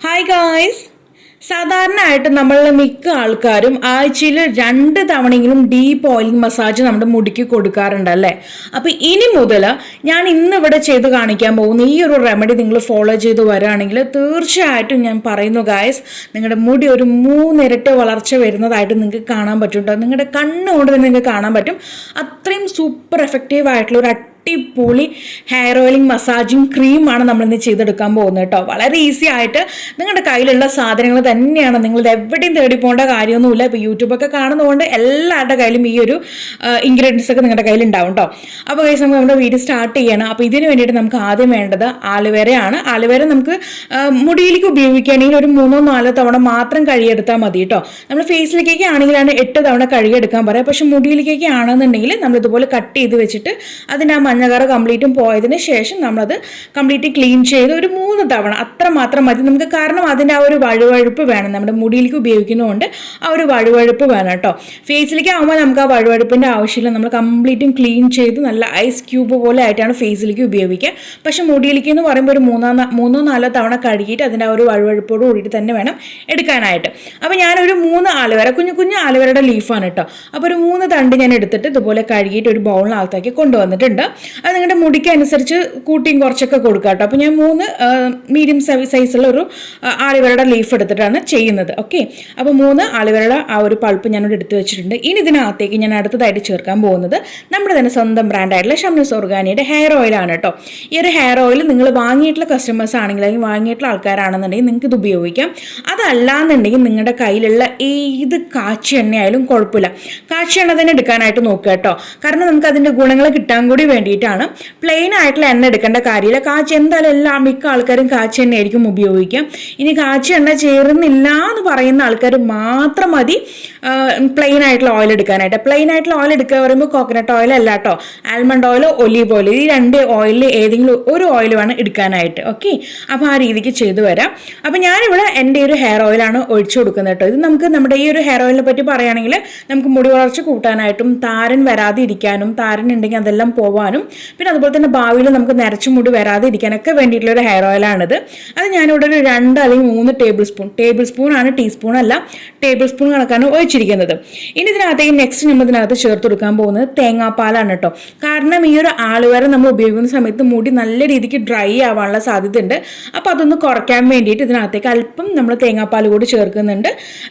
Hi guys. സാധാരണയായിട്ട് നമ്മളിൽ മിക്ക ആൾക്കാരും ആഴ്ചയിൽ 2 തവണയെങ്കിലും ഡീപ്പ് ഓയിലിംഗ് മസാജ് നമ്മുടെ മുടിക്ക് കൊടുക്കാറുണ്ട് അല്ലേ. അപ്പോൾ ഇനി മുതൽ ഞാൻ ഇന്നിവിടെ ചെയ്ത് കാണിക്കാൻ പോകുന്ന ഈ ഒരു റെമഡി നിങ്ങൾ ഫോളോ ചെയ്ത് വരികയാണെങ്കിൽ തീർച്ചയായിട്ടും ഞാൻ പറയുന്നു ഗായ്സ്, നിങ്ങളുടെ മുടി ഒരു 3 ഇരട്ടി വളർച്ച വരുന്നതായിട്ട് നിങ്ങൾക്ക് കാണാൻ പറ്റും കേട്ടോ. നിങ്ങളുടെ കണ്ണുകൊണ്ട് തന്നെ നിങ്ങൾക്ക് കാണാൻ പറ്റും. അത്രയും സൂപ്പർ എഫക്റ്റീവ് ആയിട്ടുള്ള ഒരു അടിപൊളി ഹെയർ ഓയിലിംഗ് മസാജിങ് ക്രീമാണ് നമ്മളിന്ന് ചെയ്തെടുക്കാൻ പോകുന്നത് കേട്ടോ. വളരെ ഈസി ആയിട്ട് നിങ്ങളുടെ കയ്യിലുള്ള സാധനങ്ങൾ തന്നെയാണ്, നിങ്ങളിത് എവിടെയും തേടി പോകേണ്ട കാര്യമൊന്നുമില്ല. ഇപ്പോൾ യൂട്യൂബൊക്കെ കാണുന്നതുകൊണ്ട് എല്ലാവരുടെ കയ്യിലും ഈ ഒരു ഇൻഗ്രീഡിയൻസ് ഒക്കെ നിങ്ങളുടെ കയ്യിൽ ഉണ്ടാവും കേട്ടോ. അപ്പോൾ ഗൈസ്, നമുക്ക് നമ്മുടെ വീഡിയോ സ്റ്റാർട്ട് ചെയ്യണം. അപ്പോൾ ഇതിന് വേണ്ടിയിട്ട് നമുക്ക് ആദ്യം വേണ്ടത് ആലുവേരയാണ്. ആലുവേര നമുക്ക് മുടിയിലേക്ക് ഉപയോഗിക്കുകയാണെങ്കിൽ ഒരു 3-4 തവണ മാത്രം കഴുകിയെടുത്താൽ മതി കേട്ടോ. നമ്മൾ ഫേസിലേക്കൊക്കെ ആണെങ്കിലാണ് 8 തവണ കഴുകിയെടുക്കാൻ പറയാം. പക്ഷെ മുടിയിലേക്കൊക്കെ ആണെന്നുണ്ടെങ്കിൽ നമ്മളിതുപോലെ കട്ട് ചെയ്ത് വെച്ചിട്ട് അതിൻ്റെ മഞ്ഞക്കറ കംപ്ലീറ്റും പോയതിന് ശേഷം നമ്മളത് കംപ്ലീറ്റ് ക്ലീൻ ചെയ്ത് ഒരു 3 തവണ അത്ര മാത്രം മതി നമുക്ക്. കാരണം അതിൻ്റെ ആ ഒരു വഴുവഴുപ്പ് വേണം, നമ്മുടെ മുടിയിലേക്ക് ഉപയോഗിക്കുന്നതുകൊണ്ട് ആ ഒരു വഴുവഴുപ്പ് വേണം കേട്ടോ. ഫേസിലേക്ക് ആകുമ്പോൾ നമുക്ക് ആ വഴുവഴുപ്പിൻ്റെ ആവശ്യമില്ല. നമ്മൾ കംപ്ലീറ്റും ക്ലീൻ ചെയ്ത് നല്ല ഐസ് ക്യൂബ് പോലെ ആയിട്ടാണ് ഫേസിലേക്ക് ഉപയോഗിക്കുക. പക്ഷെ മുടിയിലേക്ക് എന്ന് പറയുമ്പോൾ ഒരു 3-4 തവണ കഴുകിയിട്ട് അതിൻ്റെ ആ ഒരു വഴുവഴുപ്പോട് കൂടിയിട്ട് തന്നെ വേണം എടുക്കാനായിട്ട്. അപ്പോൾ ഞാനൊരു 3 ആലുവേര, കുഞ്ഞു കുഞ്ഞു ആലുവേരയുടെ ലീഫാണ് കേട്ടോ. അപ്പോൾ ഒരു 3 തണ്ട് ഞാൻ എടുത്തിട്ട് ഇതുപോലെ കഴുകിയിട്ട് ഒരു ബൗളിനകത്താക്കി കൊണ്ടുവന്നിട്ടുണ്ട്. അത് നിങ്ങളുടെ മുടിക്ക് അനുസരിച്ച് കൂട്ടിയും കുറച്ചൊക്കെ കൊടുക്കുക കേട്ടോ. അപ്പോൾ ഞാൻ 3 മീഡിയം സൈസുള്ള ഒരു ആലുവേരയുടെ ലീഫ് എടുത്തിട്ടാണ് ചെയ്യുന്നത്. ഓക്കെ, അപ്പോൾ 3 ആലുവേരയുടെ ആ ഒരു പൾപ്പ് ഞാനിവിടെ എടുത്ത് വെച്ചിട്ടുണ്ട്. ഇനി ഇതിനകത്തേക്ക് ഞാൻ അടുത്തതായിട്ട് ചേർക്കാൻ പോകുന്നത് നമ്മുടെ തന്നെ സ്വന്തം ബ്രാൻഡായിട്ടുള്ള ഷംനുസ് ഓർഗാനിയുടെ ഹെയർ ഓയിലാണ് കേട്ടോ. ഈ ഒരു ഹെയർ ഓയിൽ നിങ്ങൾ വാങ്ങിയിട്ടുള്ള കസ്റ്റമേഴ്സ് ആണെങ്കിൽ, അല്ലെങ്കിൽ വാങ്ങിയിട്ടുള്ള ആൾക്കാരാണെന്നുണ്ടെങ്കിൽ നിങ്ങൾക്ക് ഇത് ഉപയോഗിക്കാം. അതല്ലാന്നുണ്ടെങ്കിൽ നിങ്ങളുടെ കയ്യിലുള്ള ഏത് കാച്ചി എണ്ണയായാലും കുഴപ്പമില്ല, കാച്ചി എണ്ണ തന്നെ എടുക്കാനായിട്ട് നോക്കുക കേട്ടോ. കാരണം നമുക്ക് അതിൻ്റെ ഗുണങ്ങൾ കിട്ടാൻ കൂടി വേണ്ടിയിട്ടാണ്. പ്ലെയിൻ ആയിട്ടുള്ള എണ്ണ എടുക്കേണ്ട കാര്യമില്ല. കാച്ചി എന്തായാലും മിക്ക ആൾക്കാരും കാച്ചി എണ്ണ ആയിരിക്കും ഉപയോഗിക്കാം. ഇനി കാച്ചി എണ്ണ ചേരുന്നില്ല എന്ന് പറയുന്ന ആൾക്കാർ മാത്രം മതി പ്ലെയിൻ ആയിട്ടുള്ള ഓയിൽ എടുക്കാനായിട്ട്. പ്ലെയിൻ ആയിട്ടുള്ള ഓയിൽ എടുക്കുക പറയുമ്പോൾ കോക്കനട്ട് ഓയിൽ അല്ല കേട്ടോ, ആൽമണ്ട് ഓയിലോ ഒലീവ് ഓയിൽ, ഈ 2 ഓയിലിൽ ഏതെങ്കിലും ഒരു ഓയിൽ വേണം എടുക്കാനായിട്ട്. ഓക്കെ, അപ്പോൾ ആ രീതിക്ക് ചെയ്തു വരാം. അപ്പോൾ ഞാനിവിടെ എൻ്റെ ഒരു ഹെയർ ഓയിലാണ് ഒഴിച്ചു കൊടുക്കുന്നത് കേട്ടോ. ഇത് നമുക്ക് നമ്മുടെ ഈ ഒരു ഹെയർ ഓയിലിനെ പറ്റി പറയുകയാണെങ്കിൽ നമുക്ക് മുടി വളർച്ച കൂട്ടാനായിട്ടും താരൻ വരാതെ ഇരിക്കാനും, താരൻ ഉണ്ടെങ്കിൽ അതെല്ലാം പോവാനും, പിന്നെ അതുപോലെ തന്നെ ഭാവിയിൽ നമുക്ക് നരച്ചു മുടി വരാതെ ഇരിക്കാനൊക്കെ വേണ്ടിയിട്ടുള്ള ഒരു ഹെയർ ഓയിലാണിത്. അത് ഞാനിവിടെ ഒരു 2 അല്ലെങ്കിൽ 3 ടേബിൾ സ്പൂൺ ആണ്, ടീസ്പൂൺ അല്ല, ടേബിൾ സ്പൂൺ കണക്കാണ് ഒഴിച്ചിരിക്കുന്നത്. ഇനി ഇതിനകത്തേക്ക് നെക്സ്റ്റ് നമ്മൾ ഇതിനകത്ത് ചേർത്ത് കൊടുക്കാൻ പോകുന്നത് തേങ്ങാപ്പാലാണ് കേട്ടോ. കാരണം ഈ ഒരു ആലുവേര നമ്മൾ ഉപയോഗിക്കുന്ന സമയത്ത് മുടി നല്ല രീതിക്ക് ഡ്രൈ ആവാനുള്ള സാധ്യതയുണ്ട്. അപ്പോൾ അതൊന്ന് കുറയ്ക്കാൻ വേണ്ടിയിട്ട് ഇതിനകത്തേക്ക് അല്പം നമ്മൾ തേങ്ങാപ്പാൽ കൂടി ചേർക്കുന്നുണ്ട്.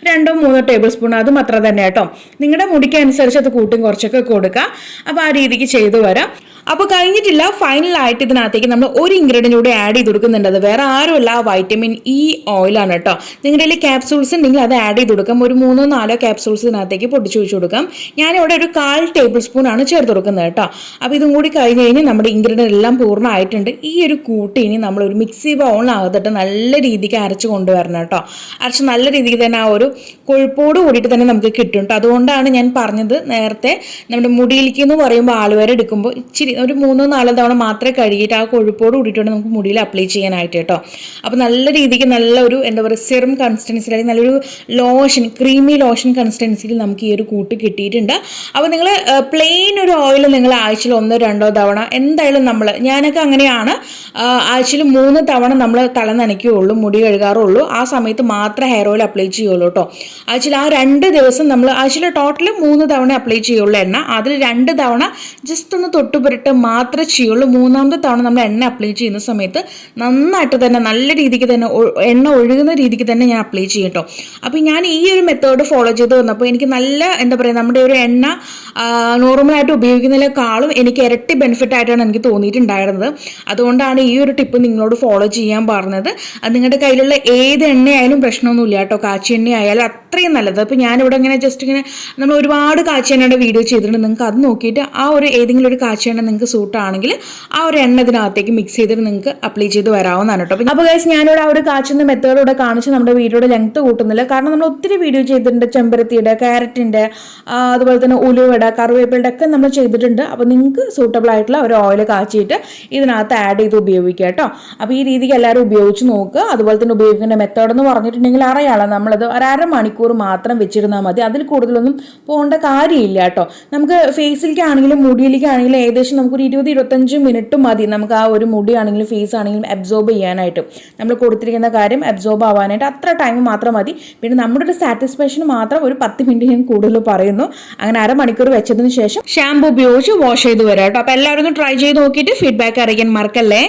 2-3 ടേബിൾ സ്പൂൺ, അതും അത്ര തന്നെ കേട്ടോ. നിങ്ങളുടെ മുടിക്ക് അനുസരിച്ച് അത് കൂട്ടും കുറച്ചൊക്കെ കൊടുക്കുക. അപ്പോൾ ആ രീതിക്ക് ചെയ്തു വരാം. അപ്പോൾ കഴിഞ്ഞിട്ടില്ല, ഫൈനലായിട്ട് ഇതിനകത്തേക്ക് നമ്മൾ ഒരു ഇൻഗ്രീഡിയൻ്റ് കൂടി ആഡ് ചെയ്ത് കൊടുക്കുന്നുണ്ട്. അത് വേറെ ആരുമല്ല, വൈറ്റമിൻ ഇ ഓയിലാണ് കേട്ടോ. നിങ്ങളുടെ കയ്യിൽ ക്യാപ്സൂൾസ് ഉണ്ടെങ്കിൽ അത് ആഡ് ചെയ്ത് കൊടുക്കാം. ഒരു 3-4 ക്യാപ്സൂൾസ് ഇതിനകത്തേക്ക് പൊട്ടിച്ച് വെച്ച് കൊടുക്കാം. ഞാനിവിടെ ഒരു 1/4 ടേബിൾ സ്പൂൺ ആണ് ചേർത്ത് കൊടുക്കുന്നത് കേട്ടോ. അപ്പോൾ ഇതും കൂടി കഴിഞ്ഞ് കഴിഞ്ഞാൽ നമ്മുടെ ഇൻഗ്രീഡിയൻ്റ് എല്ലാം പൂർണ്ണമായിട്ടുണ്ട്. ഈ ഒരു കൂട്ടി ഇനി നമ്മളൊരു മിക്സി ബൗളിനകത്തിട്ട് നല്ല രീതിക്ക് അരച്ച് കൊണ്ടുവരണം കേട്ടോ. അരച്ച് നല്ല രീതിക്ക് തന്നെ ആ ഒരു കൊഴുപ്പോട് കൂടിയിട്ട് തന്നെ നമുക്ക് കിട്ടും കേട്ടോ. അതുകൊണ്ടാണ് ഞാൻ പറഞ്ഞത് നേരത്തെ, നമ്മുടെ മുടിയിലേക്ക് എന്ന് പറയുമ്പോൾ ആലുവേര എടുക്കുമ്പോൾ ഇച്ചിരി ഒരു 3-4 തവണ മാത്രമേ കഴുകിയിട്ട് ആ കൊഴുപ്പോട് കൂടിയിട്ടുണ്ട് നമുക്ക് മുടിയിൽ അപ്ലൈ ചെയ്യാനായിട്ട് കേട്ടോ. അപ്പോൾ നല്ല രീതിക്ക് നല്ലൊരു എന്താ പറയുക സിറം കൺസിസ്റ്റൻസിൽ, അല്ലെങ്കിൽ നല്ലൊരു ലോഷൻ, ക്രീമി ലോഷൻ കൺസിസ്റ്റൻസിയിൽ നമുക്ക് ഈ ഒരു കൂട്ട് കിട്ടിയിട്ടുണ്ട്. അപ്പോൾ നിങ്ങൾ പ്ലെയിൻ ഒരു ഓയിൽ നിങ്ങൾ ആഴ്ചയിൽ 1-2 തവണ എന്തായാലും ഞാനൊക്കെ അങ്ങനെയാണ്, ആഴ്ചയിൽ 3 തവണ നമ്മൾ തല നനയ്ക്കുകയുള്ളൂ, മുടി കഴുകാറുള്ളൂ. ആ സമയത്ത് മാത്രമേ ഹെയർ ഓയിൽ അപ്ലൈ ചെയ്യുള്ളൂ കേട്ടോ. ആഴ്ചയിൽ ആ 2 ദിവസം നമ്മൾ ആഴ്ചയിൽ ടോട്ടൽ 3 തവണ അപ്ലൈ ചെയ്യുള്ളൂ എണ്ണ. അതിൽ 2 തവണ ജസ്റ്റ് ഒന്ന് തൊട്ടുപുരട്ട് മാത്രമേ ചെയ്യുള്ളൂ. 3ാമത്തെ തവണ നമ്മൾ എണ്ണ അപ്ലൈ ചെയ്യുന്ന സമയത്ത് നന്നായിട്ട് തന്നെ നല്ല രീതിക്ക് തന്നെ എണ്ണ ഒഴുകുന്ന രീതിക്ക് തന്നെ ഞാൻ അപ്ലൈ ചെയ്യും കേട്ടോ. അപ്പോൾ ഞാൻ ഈ ഒരു മെത്തേഡ് ഫോളോ ചെയ്ത് വന്നപ്പോൾ എനിക്ക് നല്ല എന്താ പറയുക, നമ്മുടെ ഒരു എണ്ണ നോർമലായിട്ട് ഉപയോഗിക്കുന്നതിനേക്കാളും എനിക്ക് ഇരട്ടി ബെനിഫിറ്റ് ആയിട്ടാണ് എനിക്ക് തോന്നിയിട്ടുണ്ടായിരുന്നത്. അതുകൊണ്ടാണ് ഈ ഒരു ടിപ്പ് നിങ്ങളോട് ഫോളോ ചെയ്യാൻ പറഞ്ഞത്. അത് നിങ്ങളുടെ കയ്യിലുള്ള ഏത് എണ്ണയായാലും പ്രശ്നമൊന്നുമില്ല കേട്ടോ. കാച്ചി എണ്ണ ആയാലും അത്രയും നല്ലത്. അപ്പോൾ ഞാനിവിടെ ഇങ്ങനെ ജസ്റ്റ് ഇങ്ങനെ നമ്മൾ ഒരുപാട് കാച്ചി എണ്ണയുടെ വീഡിയോ ചെയ്തിട്ടുണ്ട്. നിങ്ങൾക്ക് അത് നോക്കിയിട്ട് ആ ഒരു ഏതെങ്കിലും ഒരു കാച്ചി എണ്ണ നിങ്ങൾക്ക് സൂട്ടാണെങ്കിൽ ആ ഒരു എണ്ണ ഇതിനകത്തേക്ക് മിക്സ് ചെയ്തിട്ട് നിങ്ങൾക്ക് അപ്ലൈ ചെയ്ത് വരാവുന്നതാണ് കേട്ടോ. അപ്പോൾ ഗൈസ്, ഞാനിവിടെ ആ ഒരു കാച്ചുന്ന മെത്തേഡോടെ കാണിച്ച് നമ്മുടെ വീഡിയോയുടെ ലെങ്ത് കൂട്ടുന്നില്ല. കാരണം നമ്മൾ ഒത്തിരി വീഡിയോ ചെയ്തിട്ടുണ്ട്, ചെമ്പരത്തിയുടെ, ക്യാരറ്റിൻ്റെ, അതുപോലെ തന്നെ ഉലുവയുടെ, കറിവേപ്പിലയുടെ ഒക്കെ നമ്മൾ ചെയ്തിട്ടുണ്ട്. അപ്പോൾ നിങ്ങൾക്ക് സൂട്ടബിൾ ആയിട്ടുള്ള ഒരു ഓയിൽ കാച്ചിയിട്ട് ഇതിനകത്ത് ആഡ് ചെയ്ത് ഉപയോഗിക്കുക കേട്ടോ. അപ്പോൾ ഈ രീതിക്ക് എല്ലാവരും ഉപയോഗിച്ച് നോക്കുക. അതുപോലെ തന്നെ ഉപയോഗിക്കേണ്ട മെത്തേഡ് എന്ന് പറഞ്ഞിട്ടുണ്ടെങ്കിൽ അറിയാമല്ലോ, നമ്മളത് 1/2 മണിക്കൂർ മാത്രം വെച്ചിരുന്നാൽ മതി. അതിൽ കൂടുതലൊന്നും പോകേണ്ട കാര്യമില്ല കേട്ടോ. നമുക്ക് ഫേസിലേക്കാണെങ്കിലും മുടിയിലേക്കാണെങ്കിലും ഏകദേശം നമുക്കൊരു 20-25 മിനിറ്റ് മതി നമുക്ക് ആ ഒരു മുടിയാണെങ്കിലും ഫേസ് ആണെങ്കിലും അബ്സോർബ് ചെയ്യാനായിട്ട്. നമ്മൾ കൊടുത്തിരിക്കുന്ന കാര്യം അബ്സോർബ് ആവാനായിട്ട് അത്ര ടൈം മാത്രം മതി. പിന്നെ നമ്മുടെ ഒരു സാറ്റിസ്ഫാക്ഷൻ മാത്രം ഒരു 10 മിനിറ്റ് ഞാൻ കൂടുതൽ പറയുന്നു. അങ്ങനെ അരമണിക്കൂർ വെച്ചതിന് ശേഷം ഷാമ്പു ഉപയോഗിച്ച് വാഷ് ചെയ്ത് വരാം കേട്ടോ. അപ്പോൾ എല്ലാവരും ഒന്ന് ട്രൈ ചെയ്ത് നോക്കിയിട്ട് ഫീഡ്ബാക്ക് അറിയിക്കാൻ മറക്കല്ലേ.